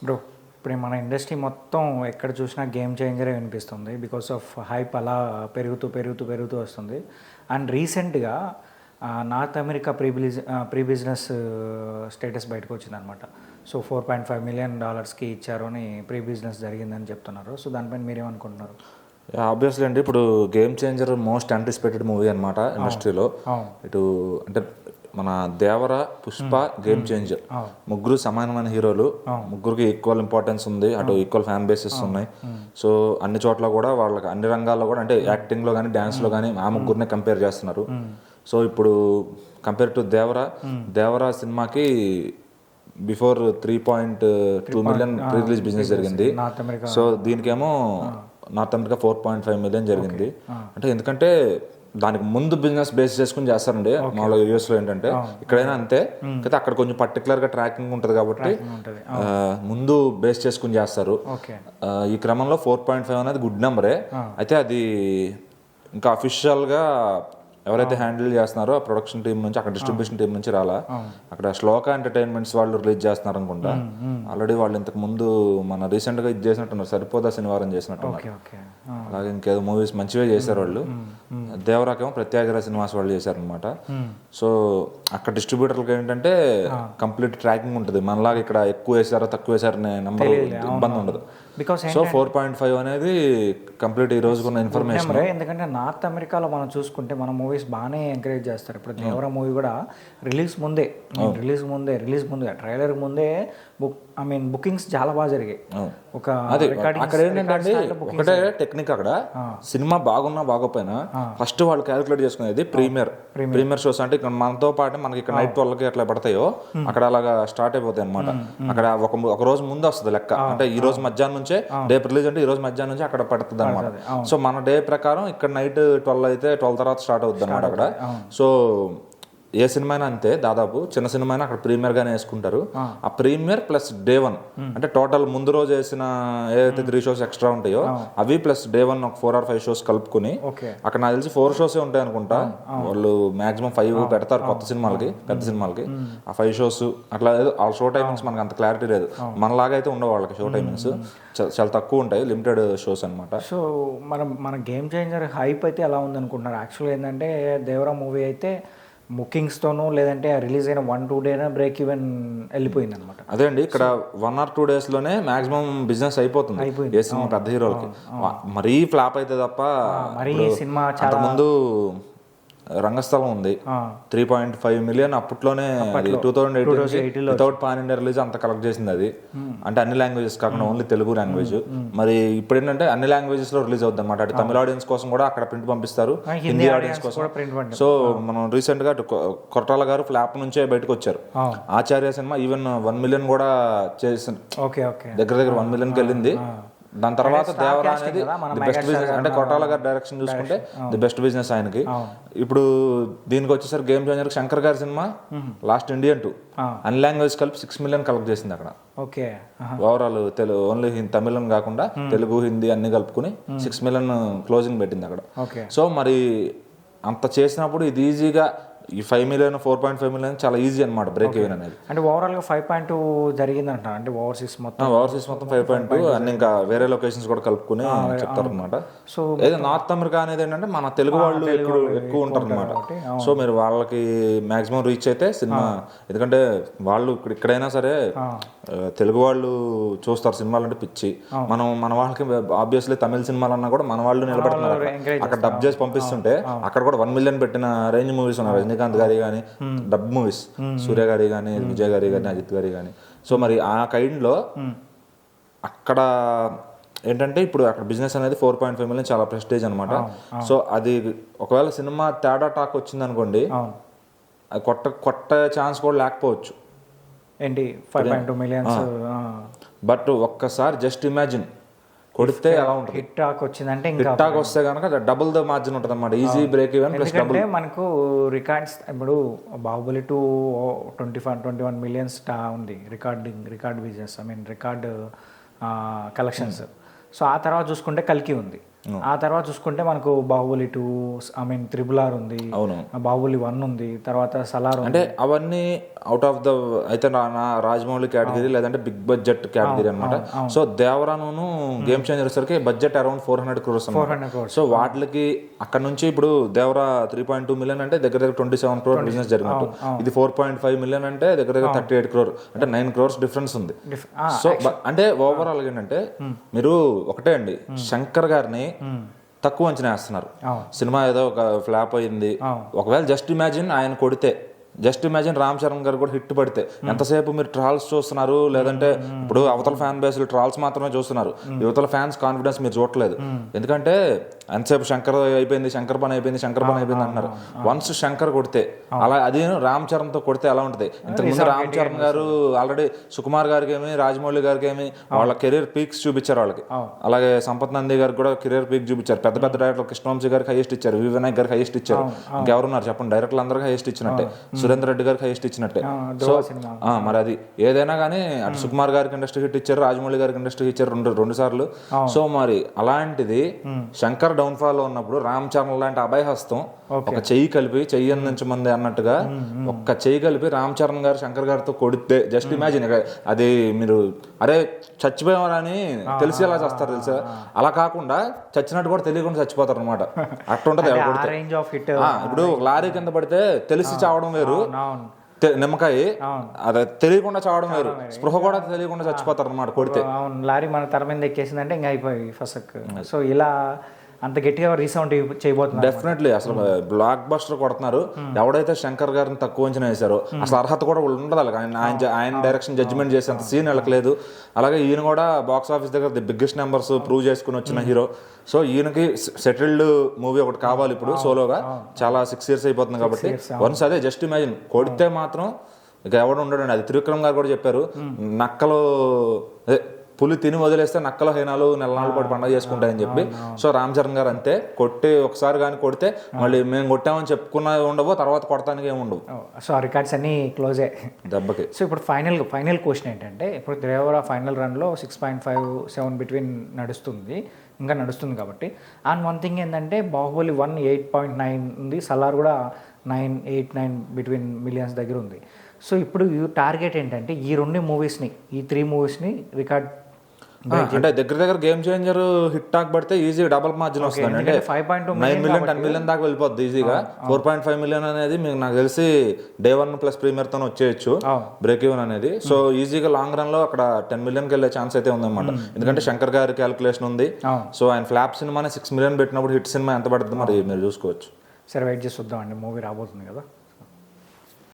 Bro ఇప్పుడు మన industry మొత్తం ఎక్కడ చూసినా గేమ్ చేంజరే వినిపిస్తుంది బికాస్ ఆఫ్ హైప్ అలా పెరుగుతూ వస్తుంది. అండ్ రీసెంట్గా north America pre business status బయటకు వచ్చిందనమాట. సో $4.5 million ఇచ్చారు అని ప్రీ బిజినెస్ జరిగిందని చెప్తున్నారు. సో దానిపైన మీరేమనుకుంటున్నారు? ఆబ్వియస్లీ అండి, ఇప్పుడు game changer most anticipated movie అనమాట ఇండస్ట్రీలో. ఇటు అంటే మన దేవర, పుష్ప, గేమ్ చేంజర్ ముగ్గురు సమానమైన హీరోలు, ముగ్గురికి ఈక్వల్ ఇంపార్టెన్స్ ఉంది, అటు ఈక్వల్ ఫ్యాన్ బేసెస్ ఉన్నాయి. సో అన్ని చోట్ల కూడా వాళ్ళకి అన్ని రంగాల్లో కూడా అంటే యాక్టింగ్లో కానీ డ్యాన్స్లో కానీ ఆ ముగ్గురినే కంపేర్ చేస్తున్నారు. సో ఇప్పుడు కంపేర్ టు దేవర సినిమాకి before 3.2 million pre release business జరిగింది. సో దీనికేమో నార్త్ అమెరికా 4.5 million జరిగింది. అంటే ఎందుకంటే దానికి ముందు బిజినెస్ బేస్ చేసుకుని చేస్తారండి మామూలుగా యూఎస్లో. ఏంటంటే ఇక్కడైనా అంతే, అయితే అక్కడ కొంచెం పర్టికులర్గా ట్రాకింగ్ ఉంటుంది కాబట్టి ముందు బేస్ చేసుకుని చేస్తారు. ఈ క్రమంలో 4.5 అనేది గుడ్ నెంబరే. అయితే అది ఇంకా అఫీషియల్గా ఎవరైతే హ్యాండిల్ చేస్తున్నారో ఆ ప్రొడక్షన్ టీం నుంచి, అక్కడ డిస్ట్రిబ్యూషన్ టీం నుంచి రాలా. అక్కడ శ్లోక ఎంటర్టైన్మెంట్స్ వాళ్ళు రిలీజ్ చేస్తున్నారు అనుకుంటా. ఆల్రెడీ వాళ్ళు ఇంతకు ముందు మన రీసెంట్గా ఇది చేసినట్టున్నారు, సరిపోదా శనివారం చేసినట్టున్నారు. అలాగే ఇంకేదో మూవీస్ మంచివే చేశారు వాళ్ళు. దేవరాకేమో ప్రత్యేక సినిమాస్ వాళ్ళు చేశారనమాట. సో అక్కడ డిస్ట్రిబ్యూటర్లకు ఏంటంటే కంప్లీట్ ట్రాకింగ్ ఉంటుంది. మనలాగా ఇక్కడ ఎక్కువ వేసారో తక్కువ వేసారనే నెంబర్ ఇబ్బంది ఉండదు. సో 4.5 అనేది కంప్లీట్ ఈ రోజుకున్న ఇన్ఫర్మేషన్. ఎందుకంటే నార్త్ అమెరికాలో మనం చూసుకుంటే మన మూవీస్ బాగానే ఎంకరేజ్ చేస్తారు. ఇప్పుడు దేవరా మూవీ కూడా రిలీజ్ ముందే ట్రైలర్ ముందే బుకింగ్స్ చాలా బాగా జరిగాయి. అక్కడ ఏంటంటే ఒకటే టెక్నిక్, అక్కడ సినిమా బాగున్నా బాగోపోయినా ఫస్ట్ వాళ్ళు క్యాలిక్యులేట్ చేసుకునేది ప్రీమియర్ షోస్. అంటే ఇక్కడ మనతో పాటు మనకి ఇక్కడ నైట్ 12కి ఎట్లా పడతాయో అక్కడ అలాగా స్టార్ట్ అయిపోతాయి అనమాట. అక్కడ ఒక రోజు ముందు వస్తుంది లెక్క. అంటే ఈ రోజు మధ్యాహ్నం నుంచే డే రిలీజ్ అంటే ఈ రోజు మధ్యాహ్నం నుంచి అక్కడ పడుతుంది అనమాట. సో మన డే ప్రకారం ఇక్కడ నైట్ 12 అయితే 12 తర్వాత స్టార్ట్ అవుతుంది అనమాట అక్కడ. సో ఏ సినిమా అయినా అంతే, దాదాపు చిన్న సినిమా అయినా అక్కడ ప్రీమియర్ గానే వేసుకుంటారు. ఆ ప్రీమియర్ ప్లస్ డే 1 అంటే టోటల్ ముందు రోజు వేసిన ఏదైతే 3 shows ఎక్స్ట్రా ఉంటాయో అవి ప్లస్ డే 1 ఒక 4 or 5 shows కలుపుకుని అక్కడ నాకు తెలిసి 4 shows ఉంటాయి అనుకుంటా. వాళ్ళు మాక్సిమం 5 పెడతారు కొత్త సినిమాలకి, పెద్ద సినిమాలకి. ఆ 5 shows అట్లా ఆ షో టైమింగ్స్ మనకు అంత క్లారిటీ లేదు. మనలాగా అయితే ఉండవు వాళ్ళకి షో టైమింగ్స్, చాలా తక్కువ ఉంటాయి, లిమిటెడ్ షోస్ అనమాట. సో మన గేమ్ చేంజర్ హైప్ అయితే ఎలా ఉంది అనుకుంటున్నారు? యాక్చువల్గా ఏంటంటే దేవరా మూవీ అయితే బుకింగ్స్తోనూ లేదంటే రిలీజ్ అయిన 1-2 days బ్రేక్ ఈవెన్ వెళ్ళిపోయింది అనమాట. అదే అండి, ఇక్కడ 1 or 2 days లోనే మాక్సిమం బిజినెస్ అయిపోతుంది ఏ సినిమా పెద్ద హీరోలకి. మరీ ఫ్లాప్ అయితే తప్ప. సినిమా ముందు రంగస్థలం ఉంది 3.5 million అప్పట్లోనే 2018 వితౌట్ పాన్ ఇండియా రిలీజ్ అంత కలెక్ట్ చేసింది అది. అంటే అన్ని లాంగ్వేజెస్ కాకుండా ఓన్లీ తెలుగు లాంగ్వేజ్. మరి ఇప్పుడు ఏంటంటే అన్ని లాంగ్వేజెస్ లో రిలీజ్ అవుతుంది అనమాట. అటు తమిళ ఆడియన్స్ కోసం కూడా అక్కడ ప్రింట్ పంపిస్తారు, హిందీ ఆడియన్స్ కోసం. సో మనం రీసెంట్ గా కొట్టాల గారు ఫ్లాప్ నుంచే బయటకు వచ్చారు. ఆచార్య సినిమా ఈవెన్ 1 million కూడా చేసింది, దగ్గర 1 millionకి వెళ్ళింది. దాని తర్వాత దేవరా అనేది ది బెస్ట్ బిజినెస్. అంటే కొట్టాల గారి డైరెక్షన్ చూసుకుంటే ది బెస్ట్ బిజినెస్ ఆయనకి. ఇప్పుడు దీనికి వచ్చేసరికి గేమ్ చేంజర్ శంకర్ గారి సినిమా లాస్ట్ ఇండియన్ 2 అన్ని లాంగ్వేజ్ కలిపి 6 million కలెక్ట్ చేసింది అక్కడ. ఓవరాల్ ఓన్లీ తమిళం కాకుండా తెలుగు, హిందీ అన్ని కలుపుకుని 6 million క్లోజింగ్ పెట్టింది అక్కడ. సో మరి అంత చేసినప్పుడు ఇది ఈజీగా ఈ 5 million 4.5 million చాలా ఈజీ అనమాట బ్రేక్ ఈవెన్ అనేది. అంటే ఓవరాల్ గా 5.2 జరిగింది అంట. అంటే ఓవర్సీస్ మొత్తం 5.2 అన్ని ఇంకా వేరే లొకేషన్స్ కూడా కలుపుకుని చెప్తారు అనమాట. సో ఏదో నార్త్ అమెరికా అనేది ఏంటంటే మన తెలుగు వాళ్ళు ఎక్కువ ఉంటారు అనమాట. సో మీరు వాళ్ళకి మాక్సిమం రీచ్ అయితే సినిమా, ఎందుకంటే వాళ్ళు ఇక్కడైనా సరే తెలుగు వాళ్ళు చూస్తారు సినిమాలు అంటే పిచ్చి. మన వాళ్ళకి ఆబ్వియస్లీ తమిళ సినిమాలు అన్నా కూడా మన వాళ్ళు నిలబడుతున్నారు. అక్కడ డబ్ చేసి పంపిస్తుంటే అక్కడ కూడా 1 million పెట్టిన రేంజ్ మూవీస్ ఉన్నాయి. రజనీకాంత్ గారి కానీ డబ్ మూవీస్, సూర్య గారి కానీ, విజయ్ గారి కానీ, అజిత్ గారి కానీ. సో మరి ఆ కైండ్లో అక్కడ ఏంటంటే ఇప్పుడు అక్కడ బిజినెస్ అనేది 4.5 million చాలా ప్రెస్టేజ్ అనమాట. సో అది ఒకవేళ సినిమా తేడా టాక్ వచ్చింది అనుకోండి, అది కొట్ట ఛాన్స్ కూడా లేకపోవచ్చు. ఏంటి 5.2 million? బట్ ఒక్కసారి జస్ట్ ఇమాజిన్ కొడితే ఎలా ఉంటుంది. హిట్ టాక్ వచ్చిందంటే హిట్ టాక్ వస్తే కనుక డబుల్ ద మార్జిన్ ఉంటుంది అన్నమాట. Easy break even plus double. మనకు రికార్డ్స్ ఇప్పుడు బాహుబలి 2 21 million ఉంది record business, record collections. So ఆ తర్వాత చూసుకుంటే కల్కి ఉంది ఆ తర్వాత చూసుకుంటే మనకు బాహుబలి 2, ఐ మీన్ RRR ఉంది, అవును. బాహుబలి 1 ఉంది, తర్వాత సలార్ ఉంది. అంటే అవన్నీ అవుట్ ఆఫ్ ద అయితే నా రాజమౌళి కేటగిరీ లేదంటే బిగ్ బడ్జెట్ కేటగిరీ అనమాట. సో దేవరాను గేమ్ చేంజర్ సరికి budget around 400 crores. 400 crores. So వాటికి అక్కడ నుంచి ఇప్పుడు దేవరా 3.2 million అంటే దగ్గర 27 crore బిజినెస్ జరిగినట్టు. ఇది 4.5 million అంటే దగ్గర 38 crore, అంటే 9 crores డిఫరెన్స్ ఉంది. సో అంటే ఓవరాల్ ఏంటంటే మీరు ఒకటే అండి, శంకర్ గారిని తక్కువ అంచనా వేస్తున్నారు. సినిమా ఏదో ఒక ఫ్లాప్ అయింది, ఒకవేళ జస్ట్ ఇమాజిన్ ఆయన కొడితే, జస్ట్ ఇమాజిన్ రామ్ చరణ్ గారు కూడా హిట్ పడితే ఎంతసేపు మీరు ట్రాల్స్ చూస్తున్నారు, లేదంటే ఇప్పుడు అవతల ఫ్యాన్ బేస్లు ట్రాల్స్ మాత్రమే చూస్తున్నారు, యువతల ఫ్యాన్స్ కాన్ఫిడెన్స్ మీరు చూడట్లేదు. ఎందుకంటే ఎంతసేపు శంకర్ అయిపోయింది, శంకర్ పని అయిపోయింది, శంకర్ పని అయిపోయింది అంటున్నారు. వన్స్ శంకర్ కొడితే అలా, అది రామ్ చరణ్తో కొడితే ఎలా ఉంటుంది? ఇంతకుముందు రామ్ చరణ్ గారు ఆల్రెడీ సుకుమార్ గారికి ఏమి, రాజమౌళి గారికి ఏమి వాళ్ళ కెరీర్ పీక్స్ చూపించారు వాళ్ళకి. అలాగే సంపత్ నంది గారికి కూడా కెరీర్ పీక్ చూపించారు. పెద్ద పెద్ద డైరెక్టర్ కృష్ణవంశీ గారికి హైయెస్ట్ ఇచ్చారు, వి వినాయక్ గారికి హైయెస్ట్ ఇచ్చారు. ఇంకెవరున్నారు చెప్పండి? డైరెక్టర్లు అందరికీ హైయెస్ట్ ఇచ్చినట్టే, సురేందర్ రెడ్డి గారికి హైయెస్ట్ ఇచ్చినట్టే. సో మరి అది ఏదైనా కానీ అటు సుకుమార్ గారికి ఇండస్ట్రీ హిట్ ఇచ్చారు, రాజమౌళి గారికి ఇండస్ట్రీ ఇచ్చారు రెండు సార్లు. సో మరి అలాంటిది శంకర్ డౌన్ ఫాల్ లో ఉన్నప్పుడు రామ్ చరణ్ లాంటి అభయహస్తం ఒక చెయ్యి కలిపి, చెయ్యి అందించమంది అన్నట్టుగా ఒక్క చెయ్యి కలిపి రామ్ చరణ్ గారు శంకర్ గారితో కొడితే, జస్ట్ ఇమాజిన్, అది మీరు అరే చచ్చిపోయామని తెలిసి ఎలా చేస్తారు తెలుసా? అలా కాకుండా చచ్చినట్టు కూడా తెలియకుండా చచ్చిపోతారు అనమాట. అట్టుంటది. ఇప్పుడు లారీ కింద పడితే తెలిసి చావడం వేరు, నిమ్మకాయ అదే తెలియకుండా చావడం వేరు, స్పృహ కూడా తెలియకుండా చచ్చిపోతారు అనమాట కొడితే. లారీ మన తల మీద ఎక్కేసిందంటే ఇంకా అయిపోయి ఫస్ట్. సో ఇలా అంత గట్టిగా రీసౌండ్ చేయబోతున్నారు. డెఫినెట్లీ అసలు బ్లాక్ బస్టర్ కొడుతున్నారు. ఎవడైతే శంకర్ గారిని తక్కువ అంచనా వేశారో అసలు అర్హత కూడా ఉండదు. ఆయన డైరెక్షన్ జడ్జిమెంట్ చేసేంత సీన్ వాళ్ళకి లేదు. అలాగే ఈయన కూడా బాక్స్ ఆఫీస్ దగ్గర ది బిగ్గెస్ట్ నెంబర్స్ ప్రూవ్ చేసుకుని వచ్చిన హీరో. సో ఈయనకి సెటిల్డ్ మూవీ ఒకటి కావాలి ఇప్పుడు సోలోగా. చాలా 6 years అయిపోతుంది కాబట్టి వన్స్ అదే జస్ట్ ఇమాజిన్ కొడితే మాత్రం ఇక ఎవడు ఉండడండి. అది త్రివిక్రమ్ గారు కూడా చెప్పారు, నక్కలు అదే పులి తిని వదిలేస్తే నక్కల హీనాలు నెలనాళ్ళు పాటు పండుగ చేసుకుంటాయని చెప్పి. సో రామ్ చరణ్ గారు అంతే, కొట్టి ఒకసారి కానీ కొడితే మళ్ళీ మేము కొట్టామని చెప్పుకున్నది ఉండవు, తర్వాత కొడతానికి ఏమి ఉండవు. సో రికార్డ్స్ అన్ని క్లోజే దెబ్బకి. సో ఇప్పుడు ఫైనల్ క్వశ్చన్ ఏంటంటే, ఇప్పుడు దేవరా ఫైనల్ రన్లో 6.57 బిట్వీన్ నడుస్తుంది, ఇంకా నడుస్తుంది కాబట్టి. అండ్ వన్ థింగ్ ఏంటంటే బాహుబలి 1 8.9 ఉంది, సలార్ కూడా 9-8-9 బిట్వీన్ మిలియన్స్ దగ్గర ఉంది. సో ఇప్పుడు టార్గెట్ ఏంటంటే ఈ 2 మూవీస్ని, ఈ 3 మూవీస్ని రికార్డ్ అంటే దగ్గర గేమ్ చేంజర్ హిట్ టాక్ పడితే ఈజీగా డబల్ మార్జిన్ వస్తుంది. అంటే 9 million 10 million దాకా వెళ్ళిపోద్ది ఈజీగా. 4.5 million అనేది మీకు నాకు తెలిసి Day 1 ప్లస్ ప్రీమియర్ తో వచ్చేయచ్చు బ్రేక్ ఈవెన్ అనేది. సో ఈజీగా లాంగ్ రన్ లో అక్కడ 10 millionకి వెళ్ళే ఛాన్స్ అయితే ఉందన్నమాట. ఎందుకంటే శంకర్ గారి క్యాలిక్యులేషన్ ఉంది. సో ఆయన ఫ్లాప్ సినిమానే 6 million పెట్టినప్పుడు హిట్ సినిమా ఎంత పడుతుంది మరి మీరు చూసుకోవచ్చు. సరే వెయిట్ చేసి చూద్దామండి, మూవీ రాబోతుంది కదా.